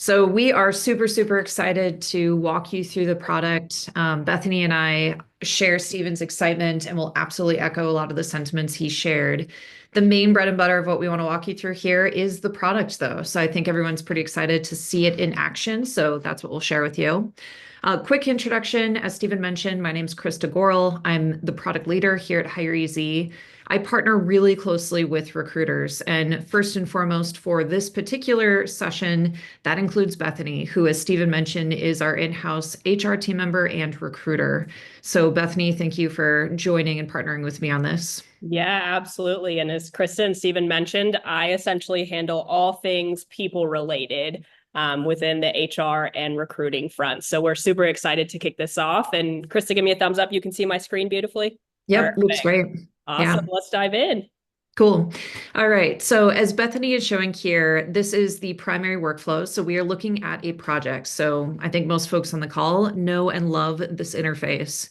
So we are super, super excited to walk you through the product. Bethany and I share Stephen's excitement and will absolutely echo a lot of the sentiments he shared. The main bread and butter of what we want to walk you through here is the product, though. So I think everyone's pretty excited to see it in action. So that's what we'll share with you. Quick introduction, as Stephen mentioned, my name is Krista Goral. I'm the product leader here at hireEZ. I partner really closely with recruiters. And first and foremost, for this particular session, that includes Bethany, who, as Stephen mentioned, is our in-house HR team member and recruiter. So Bethany, thank you for joining and partnering with me on this. Yeah, absolutely. And as Krista and Stephen mentioned, I essentially handle all things people related within the HR and recruiting front. So we're super excited to kick this off. And Krista, give me a thumbs up. You can see my screen beautifully. Yep, looks Perfect. great. Awesome. Yeah. Let's dive in. Cool. All right. So as Bethany is showing here, this is the primary workflow. So we are looking at a project. So I think most folks on the call know and love this interface.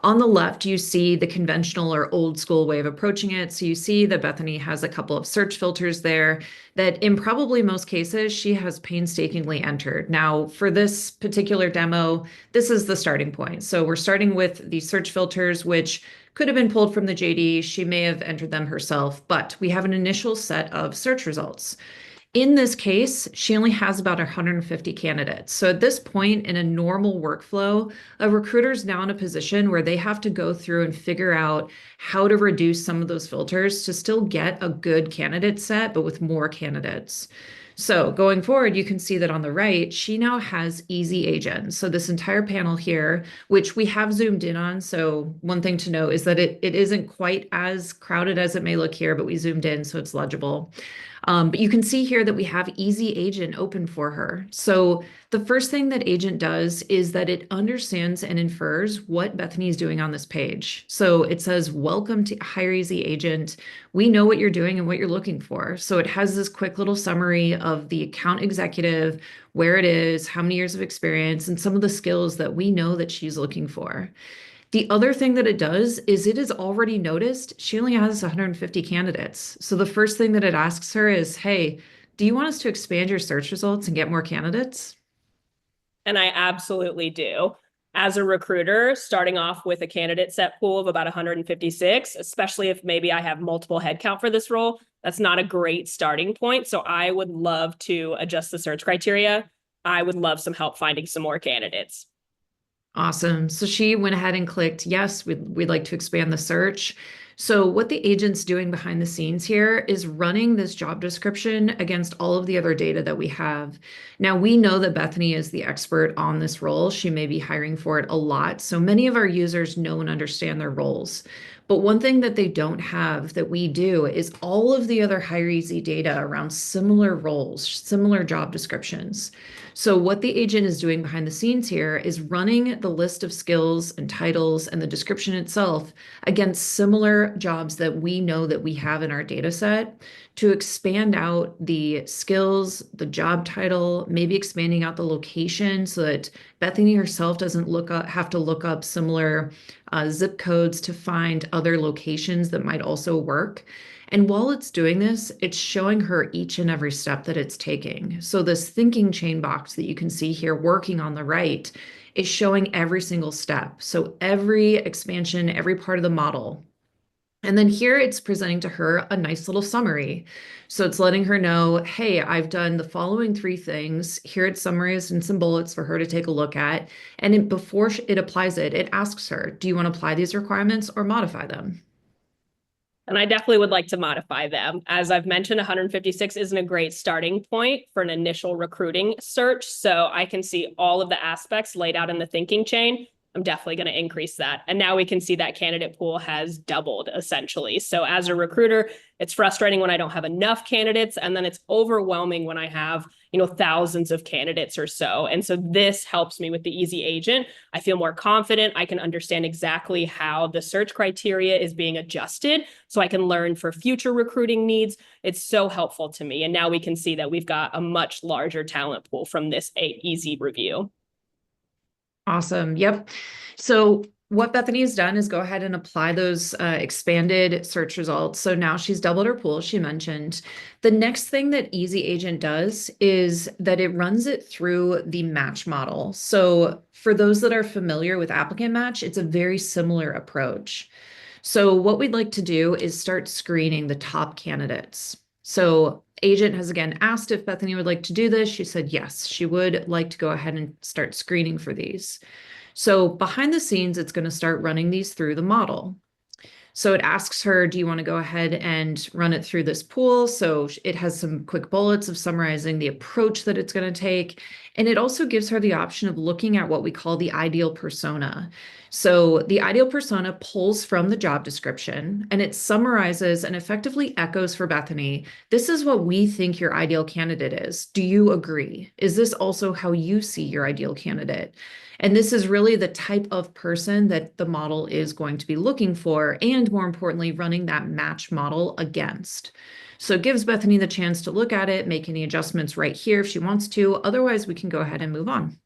On the left, you see the conventional or old school way of approaching it. So you see that Bethany has a couple of search filters there that in probably most cases, she has painstakingly entered. Now, for this particular demo, this is the starting point. So we're starting with the search filters, which could have been pulled from the JD. She may have entered them herself, but we have an initial set of search results. In this case, she only has about 150 candidates. So at this point in a normal workflow, a recruiter is now in a position where they have to go through and figure out how to reduce some of those filters to still get a good candidate set, but with more candidates. So going forward, you can see that on the right, she now has hireEZ's. So this entire panel here, which we have zoomed in on. So one thing to note is that it isn't quite as crowded as it may look here, but we zoomed in so it's legible. But you can see here that we have hireEZ open for her. So the first thing that agent does is that it understands and infers what Bethany is doing on this page. So it says, welcome to hireEZ. We know what you're doing and what you're looking for. So it has this quick little summary of the account executive, where it is, how many years of experience, and some of the skills that we know that she's looking for. The other thing that it does is it has already noticed she only has 150 candidates. So the first thing that it asks her is, hey, do you want us to expand your search results and get more candidates? And I absolutely do. As a recruiter, starting off with a candidate set pool of about 156, especially if maybe I have multiple headcount for this role, that's not a great starting point. So I would love to adjust the search criteria. I would love some help finding some more candidates. Awesome. So she went ahead and clicked, yes, we'd like to expand the search. So what the agent's doing behind the scenes here is running this job description against all of the other data that we have. Now, we know that Bethany is the expert on this role. She may be hiring for it a lot. So many of our users know and understand their roles. But one thing that they don't have that we do is all of the other hireEZ data around similar roles, similar job descriptions. So what the agent is doing behind the scenes here is running the list of skills and titles and the description itself against similar jobs that we know that we have in our data set to expand out the skills, the job title, maybe expanding out the location so that Bethany herself doesn't have to look up similar zip codes to find other locations that might also work. And while it's doing this, it's showing her each and every step that it's taking. So this thinking chain box that you can see here working on the right is showing every single step. So every expansion, every part of the model. And then here it's presenting to her a nice little summary. So it's letting her know, hey, I've done the following 3 things. Here it's summarized in some bullets for her to take a look at. And before it applies it, it asks her, do you want to apply these requirements or modify them? And I definitely would like to modify them. As I've mentioned, 156 isn't a great starting point for an initial recruiting search. So I can see all of the aspects laid out in the thinking chain. I'm definitely going to increase that. And now we can see that candidate pool has doubled essentially. So as a recruiter, it's frustrating when I don't have enough candidates, and then it's overwhelming when I have, thousands of candidates or so. And so this helps me with the hireEZ. I feel more confident. I can understand exactly how the search criteria is being adjusted so I can learn for future recruiting needs. It's so helpful to me. And now we can see that we've got a much larger talent pool from this hireEZ review. Awesome. Yep. So what Bethany has done is go ahead and apply those expanded search results. So now she's doubled her pool, she mentioned. The next thing that Easy Agent does is that it runs it through the match model. So for those that are familiar with applicant match, it's a very similar approach. So what we'd like to do is start screening the top candidates. So Agent has again asked if Bethany would like to do this. She said yes, she would like to go ahead and start screening for these. So behind the scenes, it's going to start running these through the model. So it asks her, do you want to go ahead and run it through this pool? So it has some quick bullets of summarizing the approach that it's going to take. And it also gives her the option of looking at what we call the ideal persona. So the ideal persona pulls from the job description and it summarizes and effectively echoes for Bethany. This is what we think your ideal candidate is. Do you agree? Is this also how you see your ideal candidate? And this is really the type of person that the model is going to be looking for, and more importantly, running that match model against. So it gives Bethany the chance to look at it, make any adjustments right here if she wants to. Otherwise, we can go ahead and move on.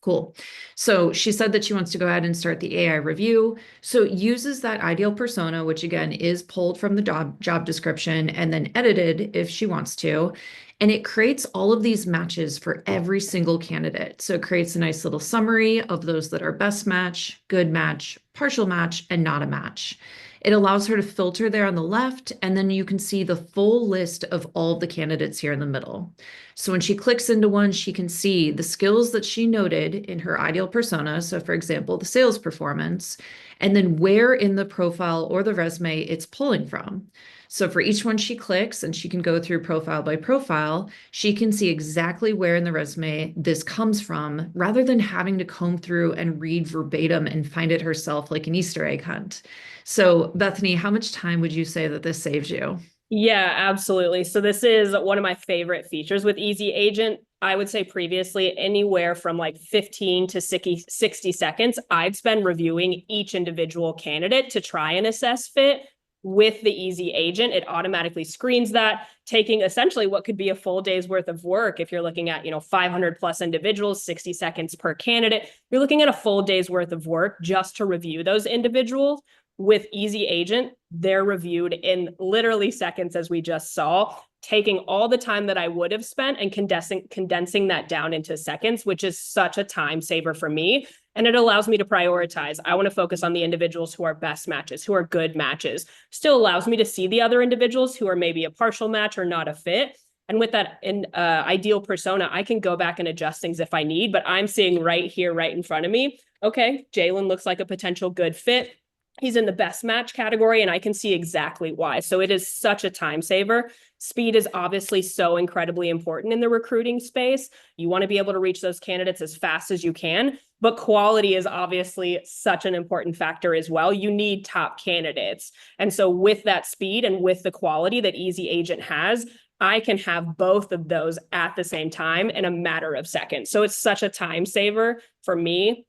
Cool. So she said that she wants to go ahead and start the AI review. So it uses that ideal persona, which again is pulled from the job description and then edited if she wants to. And it creates all of these matches for every single candidate. So it creates a nice little summary of those that are best match, good match, partial match, and not a match. It allows her to filter there on the left, and then you can see the full list of all of the candidates here in the middle. So when she clicks into one, she can see the skills that she noted in her ideal persona. So for example, the sales performance, and then where in the profile or the resume it's pulling from. So for each one she clicks, and she can go through profile by profile, she can see exactly where in the resume this comes from, rather than having to comb through and read verbatim and find it herself like an Easter egg hunt. So Bethany, how much time would you say that this saves you? Yeah, absolutely. So this is one of my favorite features with Easy Agent. I would say previously anywhere from like 15 to 60 seconds, I'd spend reviewing each individual candidate to try and assess fit. With the Easy Agent, it automatically screens that, taking essentially what could be a full day's worth of work. If you're looking at, 500 plus individuals, 60 seconds per candidate, you're looking at a full day's worth of work just to review those individuals. With Easy Agent, they're reviewed in literally seconds, as we just saw, taking all the time that I would have spent and condensing that down into seconds, which is such a time saver for me. And it allows me to prioritize. I want to focus on the individuals who are best matches, who are good matches. Still allows me to see the other individuals who are maybe a partial match or not a fit. And with that ideal persona, I can go back and adjust things if I need, but I'm seeing right here, right in front of me, okay, Jalen looks like a potential good fit. He's in the best match category, and I can see exactly why. So it is such a time saver. Speed is obviously so incredibly important in the recruiting space. You want to be able to reach those candidates as fast as you can, but quality is obviously such an important factor as well. You need top candidates. And so with that speed and with the quality that Easy Agent has, I can have both of those at the same time in a matter of seconds. So it's such a time saver for me.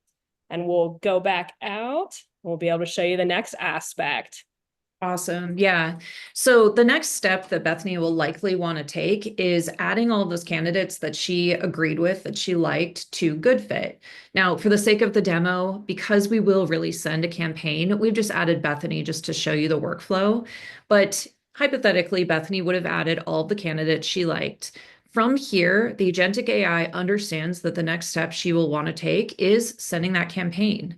And we'll go back out. We'll be able to show you the next aspect. Awesome. Yeah. So the next step that Bethany will likely want to take is adding all of those candidates that she agreed with, that she liked, to Good Fit. Now, for the sake of the demo, because we will really send a campaign, we've just added Bethany just to show you the workflow. But hypothetically, Bethany would have added all of the candidates she liked. From here, the Agentic AI understands that the next step she will want to take is sending that campaign.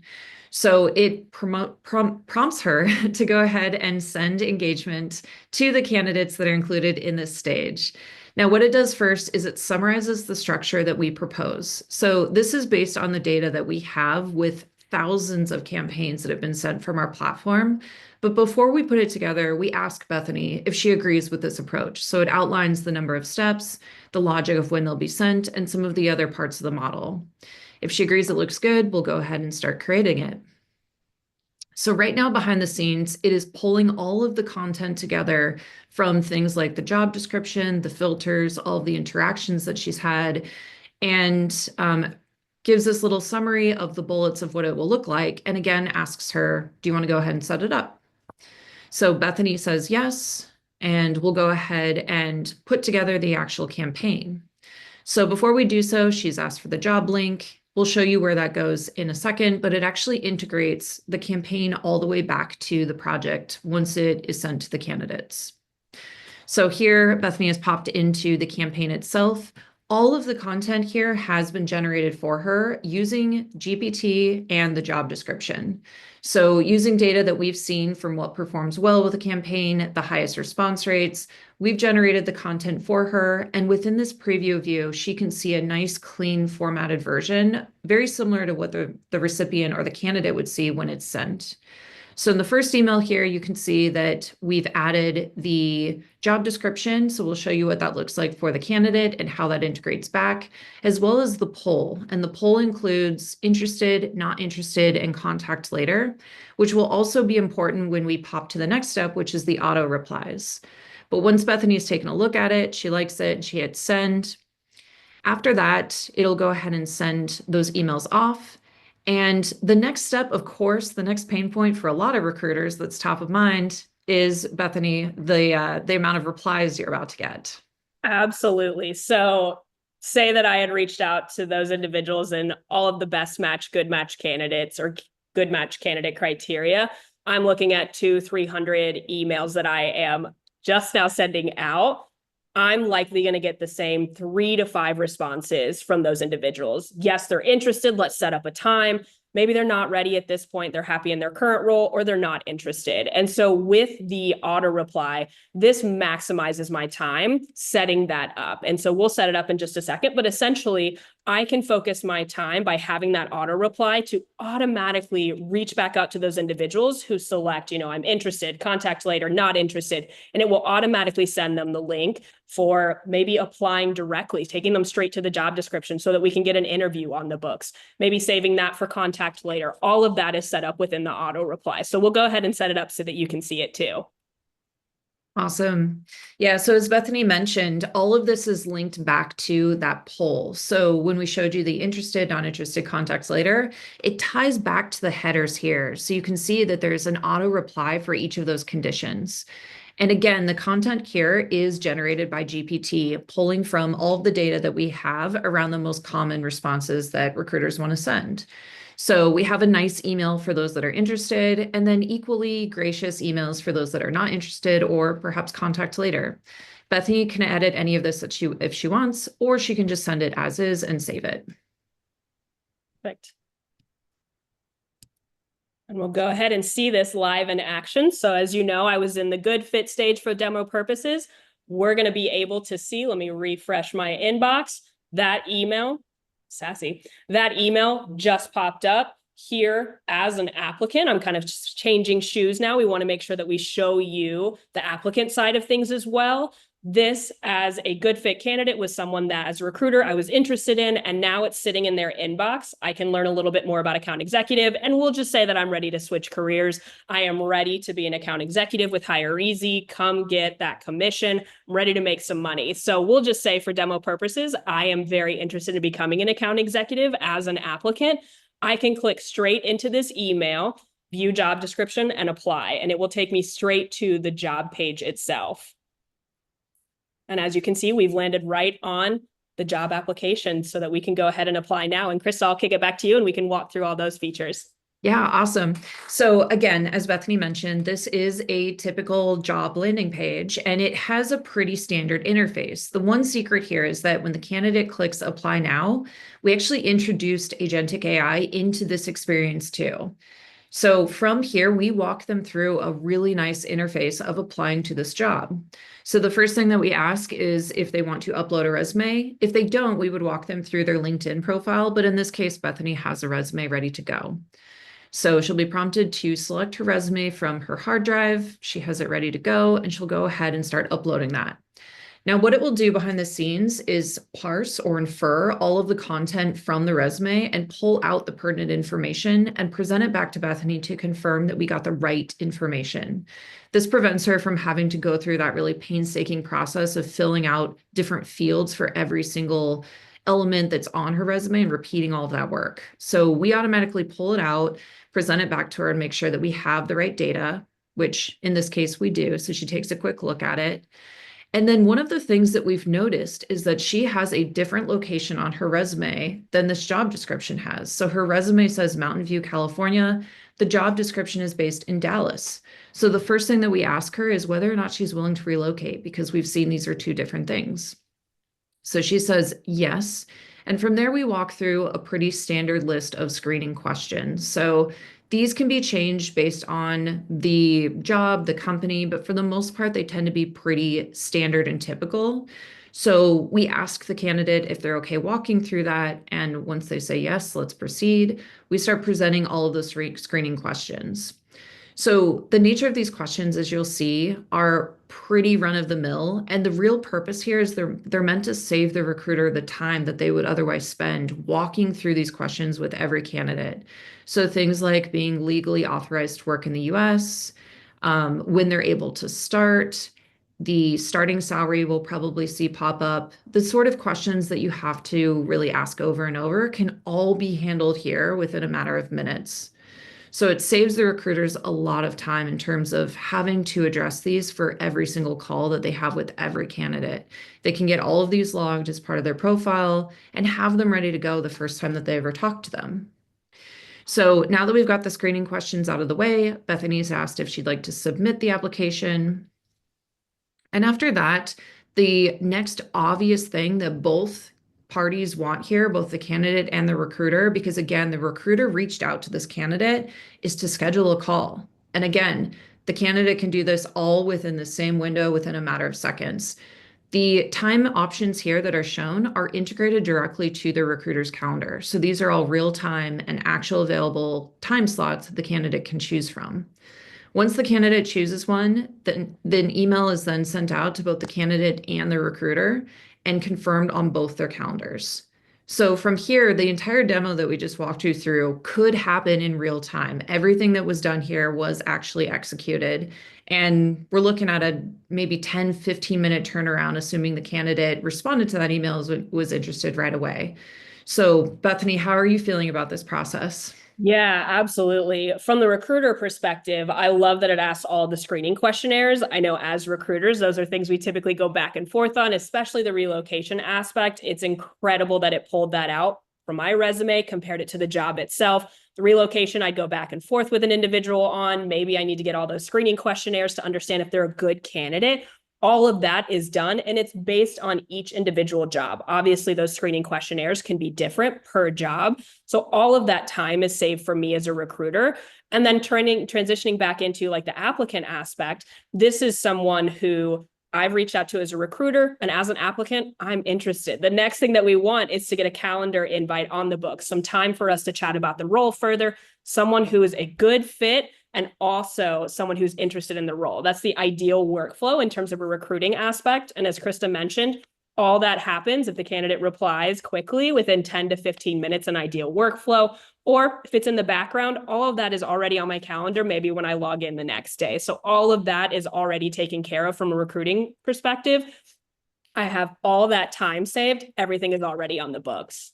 So it prompts her to go ahead and send engagement to the candidates that are included in this stage. Now, what it does first is it summarizes the structure that we propose. So this is based on the data that we have with thousands of campaigns that have been sent from our platform. But before we put it together, we ask Bethany if she agrees with this approach. So it outlines the number of steps, the logic of when they'll be sent, and some of the other parts of the model. If she agrees it looks good, we'll go ahead and start creating it. So right now behind the scenes, it is pulling all of the content together from things like the job description, the filters, all of the interactions that she's had, and gives this little summary of the bullets of what it will look like. And again, asks her, do you want to go ahead and set it up? So Bethany says yes, and we'll go ahead and put together the actual campaign. So before we do so, she's asked for the job link. We'll show you where that goes in a second, but it actually integrates the campaign all the way back to the project once it is sent to the candidates. So here, Bethany has popped into the campaign itself. All of the content here has been generated for her using GPT and the job description. So using data that we've seen from what performs well with a campaign, the highest response rates, we've generated the content for her. And within this preview view, she can see a nice, clean, formatted version, very similar to what the recipient or the candidate would see when it's sent. So in the first email here, you can see that we've added the job description. So we'll show you what that looks like for the candidate and how that integrates back, as well as the poll. And the poll includes interested, not interested, and contact later, which will also be important when we pop to the next step, which is the auto replies. But once Bethany's taken a look at it, she likes it, she hits send. After that, it'll go ahead and send those emails off. And the next step, of course, the next pain point for a lot of recruiters that's top of mind is, Bethany, the amount of replies you're about to get. Absolutely. So say that I had reached out to those individuals and all of the best match, good match candidates or good match candidate criteria. I'm looking at 200-300 emails that I am just now sending out. I'm likely going to get the same 3 to 5 responses from those individuals. Yes, they're interested. Let's set up a time. Maybe they're not ready at this point. They're happy in their current role or they're not interested. And so with the auto reply, this maximizes my time setting that up. And so we'll set it up in just a second. But essentially, I can focus my time by having that auto reply to automatically reach back out to those individuals who select, I'm interested, contact later, not interested. And it will automatically send them the link for maybe applying directly, taking them straight to the job description so that we can get an interview on the books, maybe saving that for contact later. All of that is set up within the auto reply. So we'll go ahead and set it up so that you can see it too. Awesome. Yeah, so as Bethany mentioned, all of this is linked back to that poll. So when we showed you the interested, not interested contacts later, it ties back to the headers here. So you can see that there's an auto reply for each of those conditions. And again, the content here is generated by GPT, pulling from all of the data that we have around the most common responses that recruiters want to send. So we have a nice email for those that are interested, and then equally gracious emails for those that are not interested or perhaps contact later. Bethany can edit any of this if she wants, or she can just send it as is and save it. Perfect. And we'll go ahead and see this live in action. So as you know, I was in the good fit stage for demo purposes. We're going to be able to see, let me refresh my inbox, that email. Sassy. That email just popped up here as an applicant. I'm kind of just changing shoes now. We want to make sure that we show you the applicant side of things as well. This as a good fit candidate was someone that as a recruiter I was interested in, and now it's sitting in their inbox. I can learn a little bit more about account executive, and we'll just say that I'm ready to switch careers. I am ready to be an account executive with hireEZ's. Come get that commission. I'm ready to make some money. So we'll just say for demo purposes, I am very interested in becoming an account executive as an applicant. I can click straight into this email, view job description, and apply, and it will take me straight to the job page itself. And as you can see, we've landed right on the job application so that we can go ahead and apply now. And Krista, I'll kick it back to you and we can walk through all those features. Yeah, awesome. So again, as Bethany mentioned, this is a typical job landing page and it has a pretty standard interface. The one secret here is that when the candidate clicks apply now, we actually introduced Agentic AI into this experience too. So from here, we walk them through a really nice interface of applying to this job. So the first thing that we ask is if they want to upload a resume. If they don't, we would walk them through their LinkedIn profile. But in this case, Bethany has a resume ready to go. So she'll be prompted to select her resume from her hard drive. She has it ready to go, and she'll go ahead and start uploading that. Now, what it will do behind the scenes is parse or infer all of the content from the resume and pull out the pertinent information and present it back to Bethany to confirm that we got the right information. This prevents her from having to go through that really painstaking process of filling out different fields for every single element that's on her resume and repeating all of that work. So we automatically pull it out, present it back to her, and make sure that we have the right data, which in this case we do. So she takes a quick look at it. And then one of the things that we've noticed is that she has a different location on her resume than this job description has. So her resume says Mountain View, California. The job description is based in Dallas. So the first thing that we ask her is whether or not she's willing to relocate because we've seen these are two different things. So she says yes. And from there, we walk through a pretty standard list of screening questions. So these can be changed based on the job, the company, but for the most part, they tend to be pretty standard and typical. So we ask the candidate if they're okay walking through that. And once they say yes, let's proceed, we start presenting all of those screening questions. So the nature of these questions, as you'll see, are pretty run of the mill. And the real purpose here is they're meant to save the recruiter the time that they would otherwise spend walking through these questions with every candidate. So things like being legally authorized to work in the US, when they're able to start, the starting salary will probably see pop up. The sort of questions that you have to really ask over and over can all be handled here within a matter of minutes. So it saves the recruiters a lot of time in terms of having to address these for every single call that they have with every candidate. They can get all of these logged as part of their profile and have them ready to go the first time that they ever talk to them. So now that we've got the screening questions out of the way, Bethany's asked if she'd like to submit the application. And after that, the next obvious thing that both parties want here, both the candidate and the recruiter, because again, the recruiter reached out to this candidate, is to schedule a call. And again, the candidate can do this all within the same window within a matter of seconds. The time options here that are shown are integrated directly to the recruiter's calendar. So these are all real time and actual available time slots that the candidate can choose from. Once the candidate chooses one, then an email is then sent out to both the candidate and the recruiter and confirmed on both their calendars. So from here, the entire demo that we just walked you through could happen in real time. Everything that was done here was actually executed. And we're looking at a maybe 10, 15-minute turnaround, assuming the candidate responded to that email, was interested right away. So Bethany, how are you feeling about this process? Yeah, absolutely. From the recruiter perspective, I love that it asks all the screening questionnaires. I know as recruiters, those are things we typically go back and forth on, especially the relocation aspect. It's incredible that it pulled that out from my resume, compared it to the job itself. The relocation, I'd go back and forth with an individual on. Maybe I need to get all those screening questionnaires to understand if they're a good candidate. All of that is done, and it's based on each individual job. Obviously, those screening questionnaires can be different per job. So all of that time is saved for me as a recruiter. And then transitioning back into like the applicant aspect, this is someone who I've reached out to as a recruiter, and as an applicant, I'm interested. The next thing that we want is to get a calendar invite on the book, some time for us to chat about the role further, someone who is a good fit, and also someone who's interested in the role. That's the ideal workflow in terms of a recruiting aspect. And as Krista mentioned, all that happens if the candidate replies quickly within 10 to 15 minutes, an ideal workflow. Or if it's in the background, all of that is already on my calendar, maybe when I log in the next day. So all of that is already taken care of from a recruiting perspective. I have all that time saved. Everything is already on the books.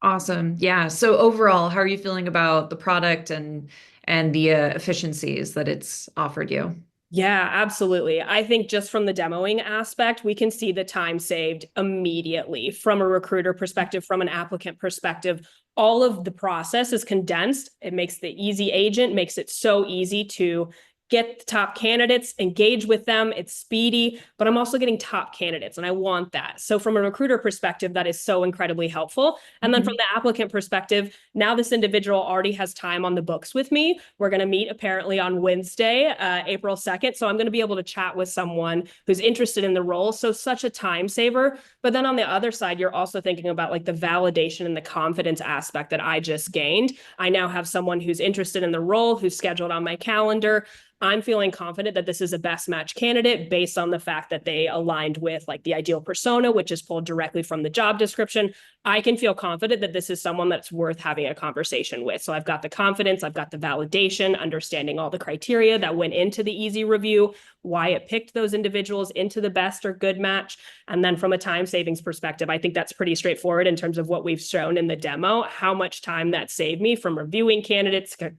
Awesome. Yeah. So overall, how are you feeling about the product and the efficiencies that it's offered you? Yeah, absolutely. I think just from the demoing aspect, we can see the time saved immediately from a recruiter perspective, from an applicant perspective. All of the process is condensed. It makes the easy agent, makes it so easy to get the top candidates, engage with them. It's speedy, but I'm also getting top candidates, and I want that. So from a recruiter perspective, that is so incredibly helpful. And then from the applicant perspective, now this individual already has time on the books with me. We're going to meet apparently on Wednesday, April 2nd. So I'm going to be able to chat with someone who's interested in the role. So such a time saver. But then on the other side, you're also thinking about like the validation and the confidence aspect that I just gained. I now have someone who's interested in the role, who's scheduled on my calendar. I'm feeling confident that this is a best match candidate based on the fact that they aligned with like the ideal persona, which is pulled directly from the job description. I can feel confident that this is someone that's worth having a conversation with. So I've got the confidence, I've got the validation, understanding all the criteria that went into the easy review, why it picked those individuals into the best or good match. And then from a time savings perspective, I think that's pretty straightforward in terms of what we've shown in the demo, how much time that saved me from reviewing candidates to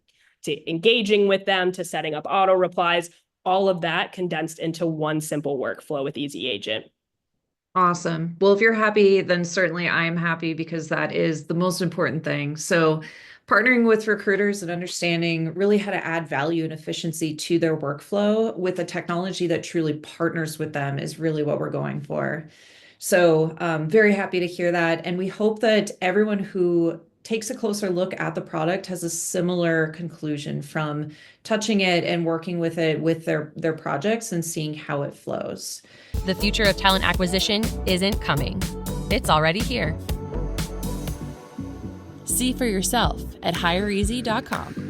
engaging with them, to setting up auto replies. all of that condensed into one simple workflow with Easy Agent. Awesome. Well, if you're happy, then certainly I am happy because that is the most important thing. So, partnering with recruiters and understanding really how to add value and efficiency to their workflow with a technology that truly partners with them is really what we're going for. So, very happy to hear that. And we hope that everyone who takes a closer look at the product has a similar conclusion from touching it and working with it with their projects and seeing how it flows. The future of talent acquisition isn't coming. It's already here. See for yourself at hireEZ.com.